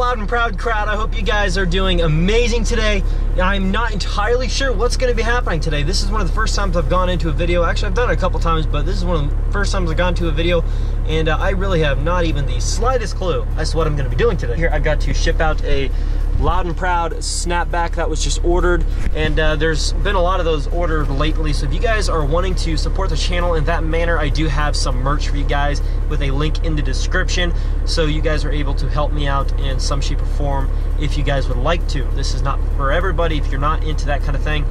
loud and proud crowd? I hope you guys are doing amazing today. I'm not entirely sure what's going to be happening today. This is one of the first times I've gone into a video. Actually, I've done it a couple times, but this is one of the first times I've gone to a video, and I really have not even the slightest clue as to what I'm going to be doing today. Here, I've got to ship out a loud and proud snapback that was just ordered, and there's been a lot of those ordered lately. So if you guys are wanting to support the channel in that manner, I do have some merch for you guys with a link in the description, so you guys are able to help me out in some shape or form if you guys would like to. This is not for everybody. If you're not into that kind of thing,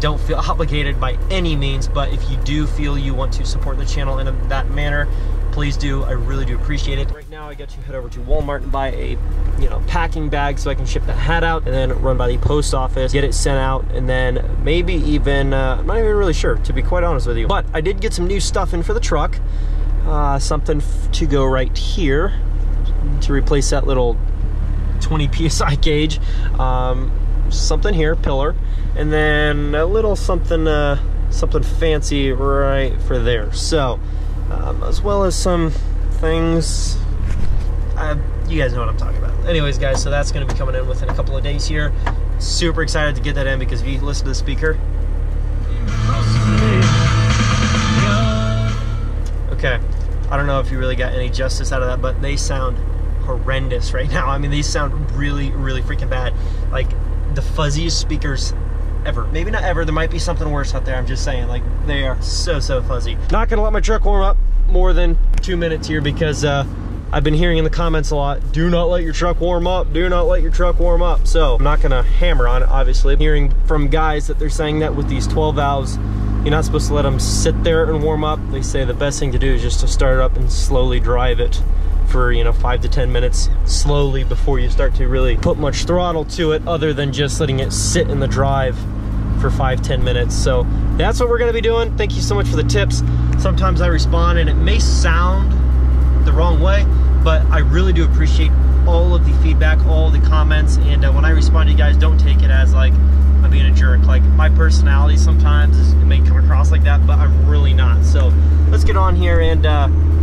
don't feel obligated by any means, but if you do feel you want to support the channel in that manner, please do. I really do appreciate it. Right now I got to head over to Walmart and buy a packing bag so I can ship the hat out, and then run by the post office, get it sent out, and then maybe even I'm not even really sure, to be quite honest with you. But I did get some new stuff in for the truck. Something to go right here to replace that little 20 psi gauge. Something here, pillar, and then a little something something fancy right for there. So as well as some things, you guys know what I'm talking about. Anyways, guys, so that's going to be coming in within a couple of days here. Super excited to get that in, because if you listen to the speaker, okay, I don't know if you really got any justice out of that, but they sound horrendous right now. I mean, these sound really, really freaking bad. Like the fuzziest speakers ever. Maybe not ever, there might be something worse out there. I'm just saying, like, they are so fuzzy. Not gonna let my truck warm up more than 2 minutes here, because I've been hearing in the comments a lot, do not let your truck warm up, do not let your truck warm up. So I'm not gonna hammer on it, obviously. I'm hearing from guys that they're saying that with these 12 valves, you're not supposed to let them sit there and warm up. They say the best thing to do is just to start it up and slowly drive it for 5 to 10 minutes slowly before you start to really put much throttle to it, other than just letting it sit in the drive for 5-10 minutes. So that's what we're going to be doing. Thank you so much for the tips. Sometimes I respond and it may sound the wrong way, but I really do appreciate all of the feedback, all the comments, and when I respond to you guys, don't take it as like I'm being a jerk. Like, my personality sometimes it may come across like that, but I'm really not. So let's get on here and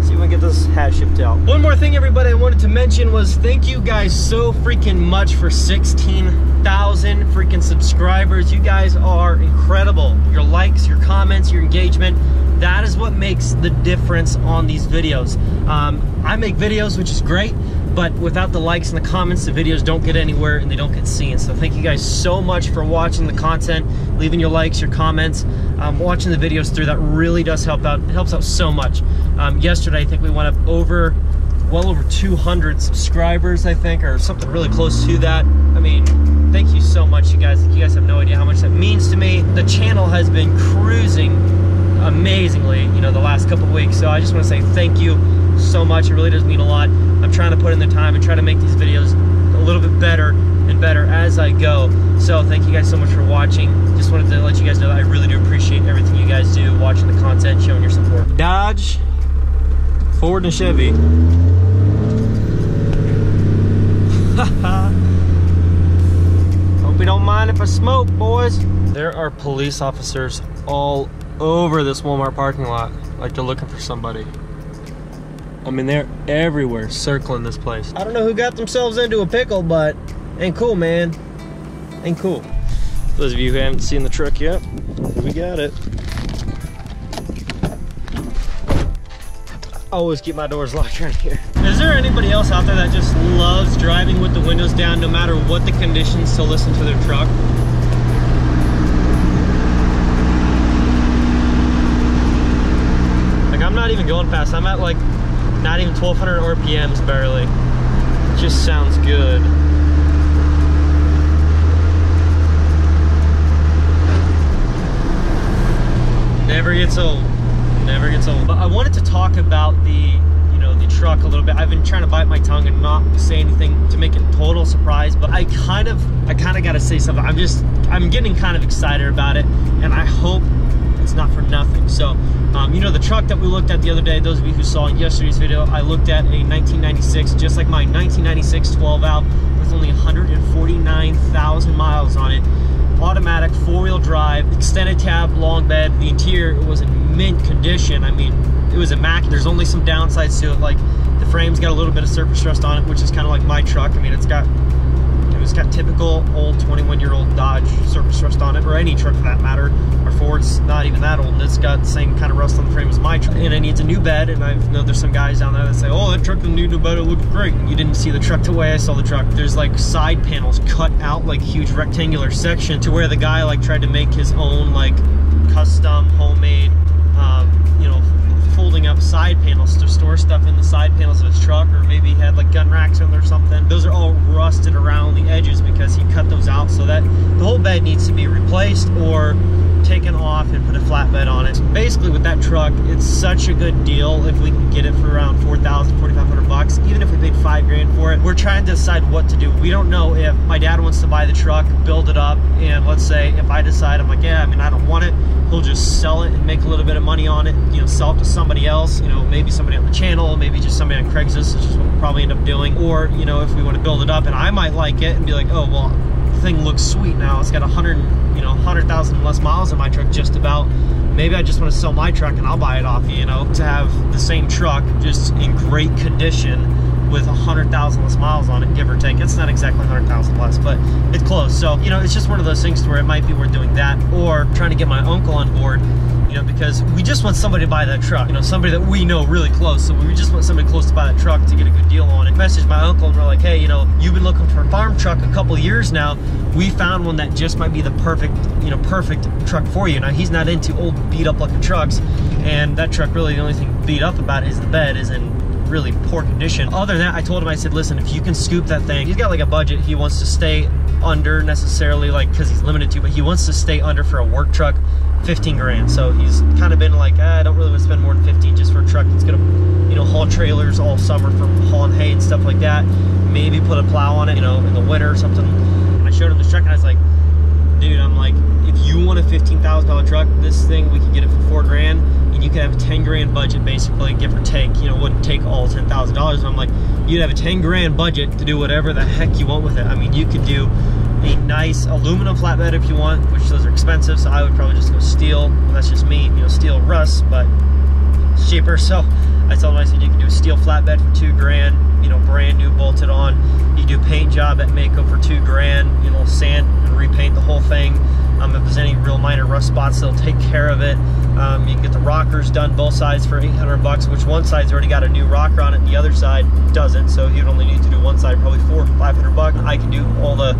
see if we can get this hat shipped out. One more thing, everybody, I wanted to mention was thank you guys so freaking much for 16,000 freaking subscribers. You guys are incredible. Your likes, your comments, your engagement, that is what makes the difference on these videos. I make videos, which is great, but without the likes and the comments, the videos don't get anywhere and they don't get seen. So thank you guys so much for watching the content, leaving your likes, your comments, watching the videos through. That really does help out. It helps out so much. Yesterday, I think we went up well over 200 subscribers, I think, or something really close to that. I mean, thank you so much, you guys. You guys have no idea how much that means to me. The channel has been cruising amazingly, the last couple of weeks. So I just want to say thank you so much. It really does mean a lot. I'm trying to put in the time and try to make these videos a little bit better and better as I go. So thank you guys so much for watching. Just wanted to let you guys know that I really do appreciate everything you guys do, watching the content, showing your support. Dodge, Ford, and Chevy. Hope you don't mind if I smoke, boys. There are police officers all over this Walmart parking lot, like they're looking for somebody. I mean, they're everywhere circling this place. I don't know who got themselves into a pickle, but ain't cool, man. Ain't cool. For those of you who haven't seen the truck yet, we got it. I always keep my doors locked right here. Is there anybody else out there that just loves driving with the windows down no matter what the conditions to listen to their truck? Like, I'm not even going fast. I'm at like not even 1,200 RPMs barely. It just sounds good. Never gets old. Never gets old. But I wanted to talk about the truck a little bit. I've been trying to bite my tongue and not say anything to make it total surprise, but I kind of gotta say something. I'm getting kind of excited about it, and I hope it's not for nothing. So the truck that we looked at the other day, those of you who saw in yesterday's video, I looked at a 1996, just like my 1996 12 valve with only 149,000 miles on it. Automatic, 4-wheel drive, extended cab, long bed. The interior was in mint condition. I mean, it was immaculate. There's only some downsides to it, like The frame's got a little bit of surface thrust on it, which is kind of like my truck. I mean, it's got typical old 21-year-old Dodge surface rust on it, or any truck for that matter. Our Ford's not even that old, and it's got the same kind of rust on the frame as my truck. And it needs a new bed, and I know there's some guys down there that say, oh, that truck doesn't need a new bed, it looks great. And you didn't see the truck the way I saw the truck. There's like side panels cut out, like a huge rectangular section, to where the guy like tried to make his own like custom homemade you know, folding up side panels to store stuff in the side panels of his truck, or maybe he had like gun racks in there or something. Those are all rusted around the edges because he cut those out, so that the whole bed needs to be replaced or taken off and put a flatbed on it. So basically with that truck, it's such a good deal if we can get it for around $4,000, $4,500, even if we paid $5 grand for it. We're trying to decide what to do. We don't know if my dad wants to buy the truck, build it up, and let's say if I decide, I'm like, yeah, I mean, I don't want it, he'll just sell it and make a little bit of money on it, you know, sell it to somebody else, you know, maybe somebody on the channel, maybe just somebody on Craigslist, which is what we'll probably end up doing. Or, you know, if we want to build it up and I might like it and be like, oh, well, the thing looks sweet now, it's got 100,000 less miles in my truck just about. Maybe I just want to sell my truck and I'll buy it off you, you know, to have the same truck just in great condition with 100,000 less miles on it, give or take. It's not exactly 100,000 less, but it's close. So, you know, it's just one of those things to where it might be worth doing that, or trying to get my uncle on board, you know, because we just want somebody to buy that truck, you know, somebody that we know really close. So we just want somebody close to buy that truck to get a good deal on it. Messaged my uncle and we're like, hey, you know, you've been looking for a farm truck a couple years now. We found one that just might be the perfect, you know, perfect truck for you. Now, he's not into old beat up looking trucks, and that truck, really the only thing beat up about it is the bed is in really poor condition. Other than that, I told him, I said, listen, if you can scoop that thing, he's got like a budget he wants to stay under, necessarily, like, because he's limited to, but he wants to stay under for a work truck, 15 grand. So he's kind of been like, I don't really want to spend more than 15 just for a truck that's gonna, you know, haul trailers all summer for hauling hay and stuff like that. Maybe put a plow on it, you know, in the winter or something. And I showed him this truck and I was like, dude, I'm like, if you want a $15,000 truck, this thing, we could get it for 4 grand, and you could have a 10 grand budget, basically, give or take. You know, it wouldn't take all $10,000. And I'm like, you'd have a 10 grand budget to do whatever the heck you want with it. I mean, you could do a nice aluminum flatbed if you want, which those are expensive, so I would probably just go steel. Well, that's just me, you know, steel rusts, but it's cheaper. So I told him, I said, you can do a steel flatbed for 2 grand, you know, brand new, bolted on. You do a paint job at Mako for 2 grand, you know, sand and repaint the whole thing. If there's any real minor rust spots, they'll take care of it. You can get the rockers done both sides for $800, which one side's already got a new rocker on it and the other side doesn't, so you'd only need to do one side, probably $400 or $500. I can do all the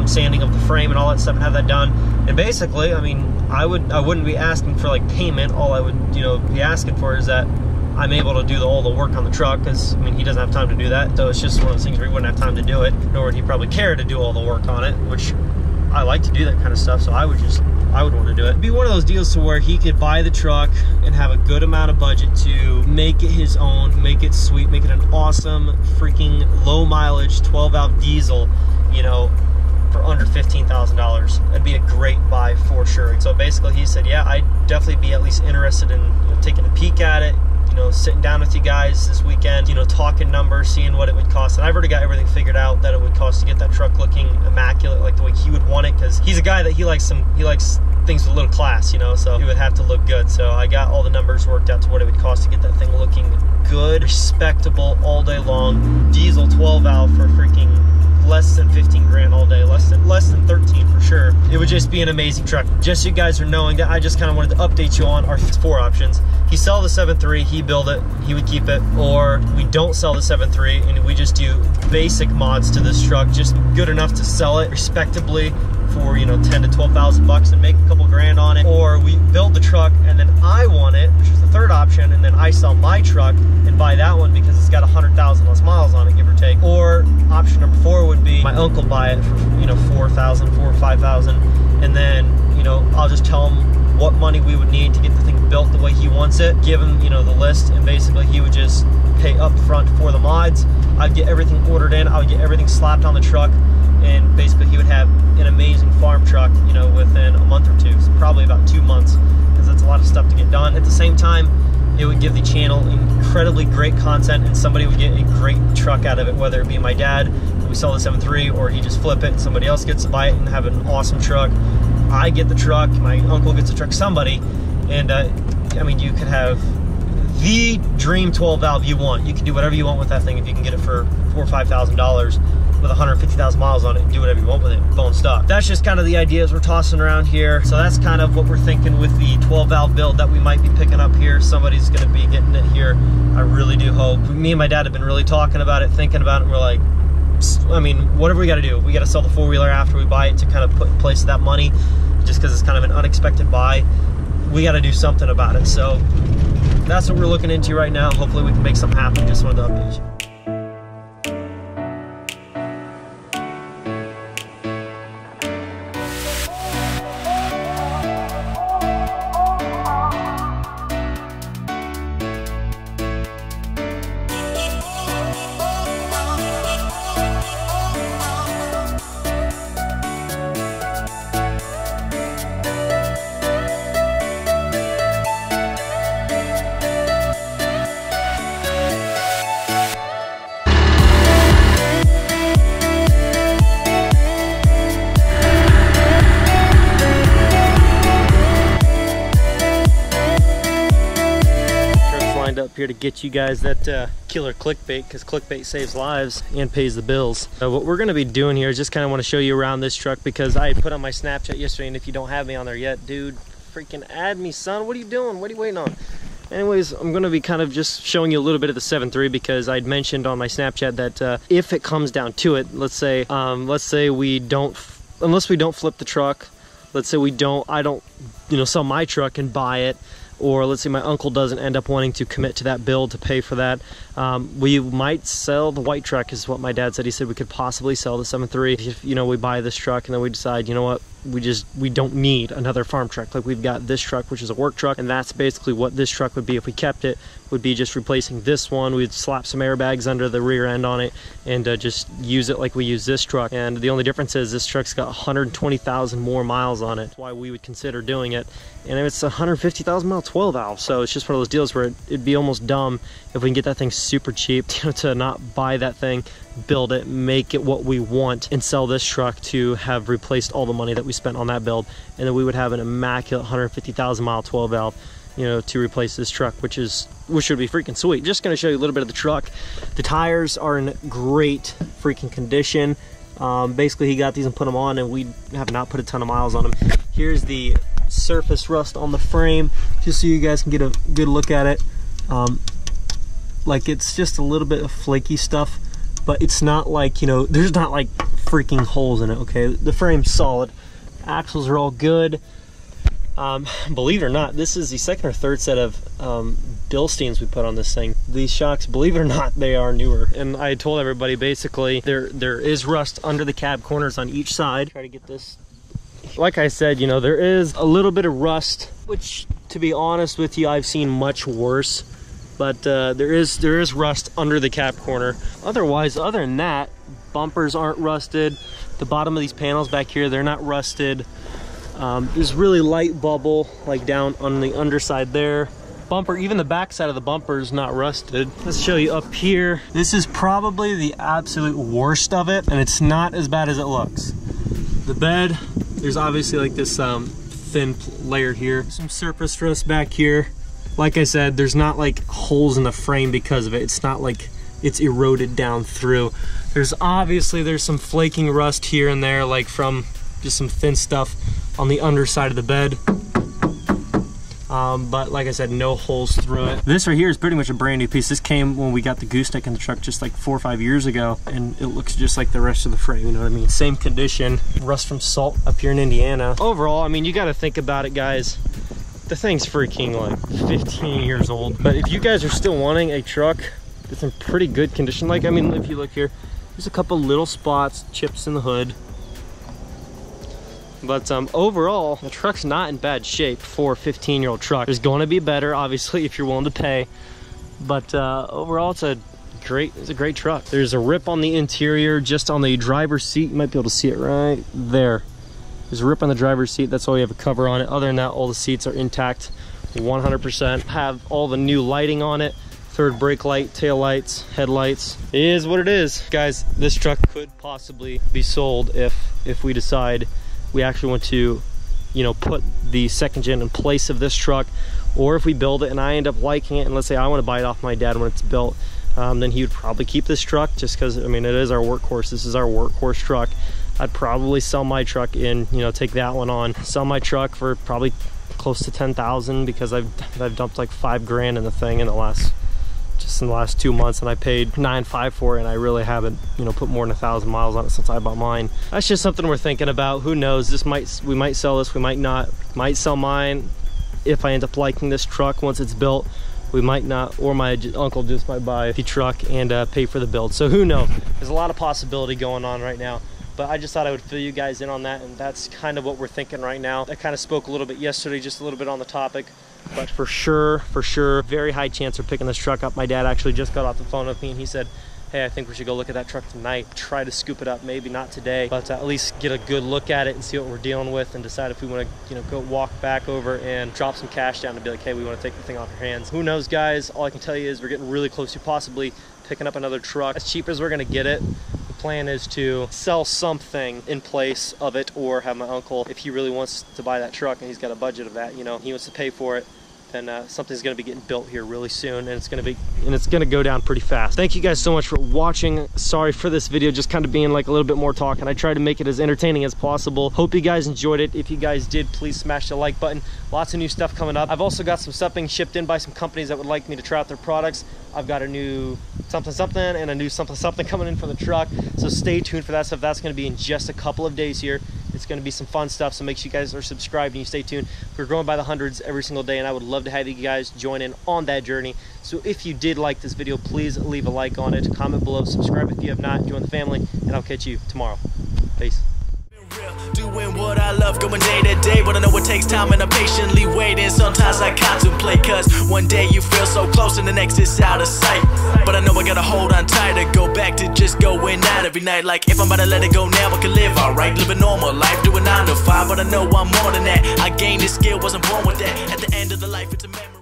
sanding of the frame and all that stuff and have that done. And basically, I mean, I wouldn't be asking for like payment. All I would, you know, be asking for is that I'm able to do all the work on the truck, because, I mean, he doesn't have time to do that. So it's just one of those things where he wouldn't have time to do it, nor would he probably care to do all the work on it, which I like to do that kind of stuff, so I would want to do it. It'd be one of those deals to where he could buy the truck and have a good amount of budget to make it his own, make it sweet, make it an awesome freaking low mileage 12-valve diesel, you know, for under $15,000. That'd be a great buy for sure. So basically he said, yeah, I'd definitely be at least interested in, you know, taking a peek at it, you know, sitting down with you guys this weekend, you know, talking numbers, seeing what it would cost. And I've already got everything figured out that it would cost to get that truck looking immaculate, like the way he would want it, because he's a guy that he likes things with a little class, you know, so it would have to look good. So I got all the numbers worked out to what it would cost to get that thing looking good, respectable all day long. Diesel 12-valve for freaking less than 15 grand all day, less than 13 for sure. It would just be an amazing truck. Just so you guys are knowing that, I just kind of wanted to update you on our 4 options. He sell the 7.3, he build it, he would keep it, or we don't sell the 7.3 and we just do basic mods to this truck, just good enough to sell it respectably for, you know, 10 to 12,000 bucks and make a couple grand on it. Or we build the truck and then I want it, which is the 3rd option, and then I sell my truck and buy that one because it's got 100,000 less miles on it, give or take. Or option number 4 would be my uncle buy it for, you know, $4,000 or $5,000, and then, you know, I'll just tell him what money we would need to get the thing built the way he wants it, give him, you know, the list, and basically he would just pay up front for the mods. I'd get everything ordered in, I would get everything slapped on the truck, and basically he would have an amazing farm truck, you know, within a month or 2, so probably about 2 months, because that's a lot of stuff to get done. At the same time, it would give the channel incredibly great content, and somebody would get a great truck out of it, whether it be my dad, we sell the 7.3, or he just flip it and somebody else gets to buy it and have an awesome truck. I get the truck, my uncle gets the truck, somebody, and I mean, you could have the dream 12 valve you want. You can do whatever you want with that thing if you can get it for $4,000 or $5,000 with 150,000 miles on it, and do whatever you want with it, bone stock. That's just kind of the ideas we're tossing around here. So that's kind of what we're thinking with the 12 valve build that we might be picking up here. Somebody's gonna be getting it here. I really do hope. Me and my dad have been really talking about it, thinking about it, and we're like, I mean, whatever we gotta do. We gotta sell the four-wheeler after we buy it to kind of put in place that money, just because it's kind of an unexpected buy. We gotta do something about it. So that's what we're looking into right now. Hopefully we can make something happen. Just wanted to update you. Up here to get you guys that killer clickbait, because clickbait saves lives and pays the bills. So what we're going to be doing here is just kind of want to show you around this truck, because I put on my Snapchat yesterday, and if you don't have me on there yet, dude, freaking add me, son. What are you doing? What are you waiting on? Anyways, I'm going to be kind of just showing you a little bit of the 7.3, because I'd mentioned on my Snapchat that if it comes down to it, let's say we don't, unless we don't flip the truck, let's say I don't, you know, sell my truck and buy it, or let's say my uncle doesn't end up wanting to commit to that build to pay for that, we might sell the white truck, is what my dad said. He said we could possibly sell the 7.3 if, you know, we buy this truck and then we decide, you know what, we don't need another farm truck. Like, we've got this truck, which is a work truck, and that's basically what this truck would be if we kept it. Would be just replacing this one. We'd slap some airbags under the rear end on it and just use it like we use this truck. And the only difference is this truck's got 120,000 more miles on it. That's why we would consider doing it. And it's a 150,000 mile 12 valve, so it's just one of those deals where it'd be almost dumb if we can get that thing super cheap, you know, to not buy that thing, build it, make it what we want, and sell this truck to have replaced all the money that we spent on that build, and then we would have an immaculate 150,000 mile 12 valve, you know, to replace this truck, which would be freaking sweet. Just going to show you a little bit of the truck. The tires are in great freaking condition. Basically, he got these and put them on, and we have not put a ton of miles on them. Here's the surface rust on the frame, just so you guys can get a good look at it. Like, it's just a little bit of flaky stuff, but it's not like, you know, there's not like freaking holes in it. Okay, the frame's solid, axles are all good. Believe it or not, this is the second or third set of Bilsteins we put on this thing. These shocks, believe it or not, they are newer. And I told everybody, basically, there is rust under the cab corners on each side. Try to get this. Like I said, you know, there is a little bit of rust, which, to be honest with you, I've seen much worse. But there is rust under the cab corner. Otherwise, other than that, bumpers aren't rusted. The bottom of these panels back here, they're not rusted. There's really light bubble, like down on the underside there. Bumper, even the back side of the bumper is not rusted. Let's show you up here. This is probably the absolute worst of it, and it's not as bad as it looks. The bed, there's obviously like this thin layer here. Some surface rust back here. Like I said, there's not like holes in the frame because of it. It's not like it's eroded down through. There's some flaking rust here and there, like from just some thin stuff on the underside of the bed. But like I said, no holes through it. This right here is pretty much a brand new piece. This came when we got the gooseneck in the truck just like 4 or 5 years ago, and it looks just like the rest of the frame, you know what I mean? Same condition, rust from salt up here in Indiana. Overall, I mean, you gotta think about it, guys. The thing's freaking like 15 years old. But if you guys are still wanting a truck that's in pretty good condition, like, I mean, if you look here, there's a couple little spots, chips in the hood. But overall, the truck's not in bad shape for a 15-year-old truck. There's going to be better, obviously, if you're willing to pay. But overall, it's a great truck. There's a rip on the interior, just on the driver's seat. You might be able to see it right there. There's a rip on the driver's seat. That's why we have a cover on it. Other than that, all the seats are intact, 100%. Have all the new lighting on it. Third brake light, tail lights, headlights. It is what it is. Guys, this truck could possibly be sold if we decide we actually want to, you know, put the second gen in place of this truck, Or if we build it and I end up liking it, and let's say I want to buy it off my dad when it's built, then he would probably keep this truck, just because, I mean, it is our workhorse. This is our workhorse truck. I'd probably sell my truck and, you know, take that one on. Sell my truck for probably close to 10,000, because I've dumped like $5 grand in the thing in the last 2 months, and I paid $9,500 for it, and I really haven't, you know, put more than 1,000 miles on it since I bought mine. That's just something we're thinking about. Who knows? We might sell this, we might not. Might sell mine if I end up liking this truck once it's built. We might not, or my uncle just might buy the truck and pay for the build. So who knows? There's a lot of possibility going on right now. But I just thought I would fill you guys in on that, and that's kind of what we're thinking right now. I kind of spoke a little bit yesterday, just a little bit on the topic, but for sure, very high chance of picking this truck up. My dad actually just got off the phone with me, and he said, hey, I think we should go look at that truck tonight, try to scoop it up, maybe not today, but at least get a good look at it and see what we're dealing with, and decide if we want to, you know, go walk back over and drop some cash down and be like, hey, we want to take the thing off your hands. Who knows, guys? All I can tell you is we're getting really close to possibly picking up another truck. As cheap as we're going to get it, the plan is to sell something in place of it, or have my uncle, if he really wants to buy that truck and he's got a budget of that, you know, he wants to pay for it, then something's going to be getting built here really soon, and it's going to go down pretty fast. Thank you guys so much for watching. Sorry for this video just kind of being like a little bit more talk, and I tried to make it as entertaining as possible. Hope you guys enjoyed it. If you guys did, please smash the like button. Lots of new stuff coming up. I've also got some stuff being shipped in by some companies that would like me to try out their products. I've got a new something and a new something coming in for the truck, so stay tuned for that stuff. That's going to be in just a couple of days here. It's going to be some fun stuff, so make sure you guys are subscribed and you stay tuned. We're growing by the hundreds every single day, and I would love to have you guys join in on that journey. So if you did like this video, please leave a like on it, comment below, subscribe if you have not, join the family, and I'll catch you tomorrow. Peace. Doing what I love, going day to day, but I know it takes time and I'm patiently waiting. Sometimes I contemplate, cause one day you feel so close and the next is out of sight. But I know I gotta hold on tight to go back to just going out every night. Like if I'm about to let it go now, I can live alright, live a normal life, doing 9 to 5. But I know I'm more than that. I gained this skill, wasn't born with that. At the end of the life, it's a memory.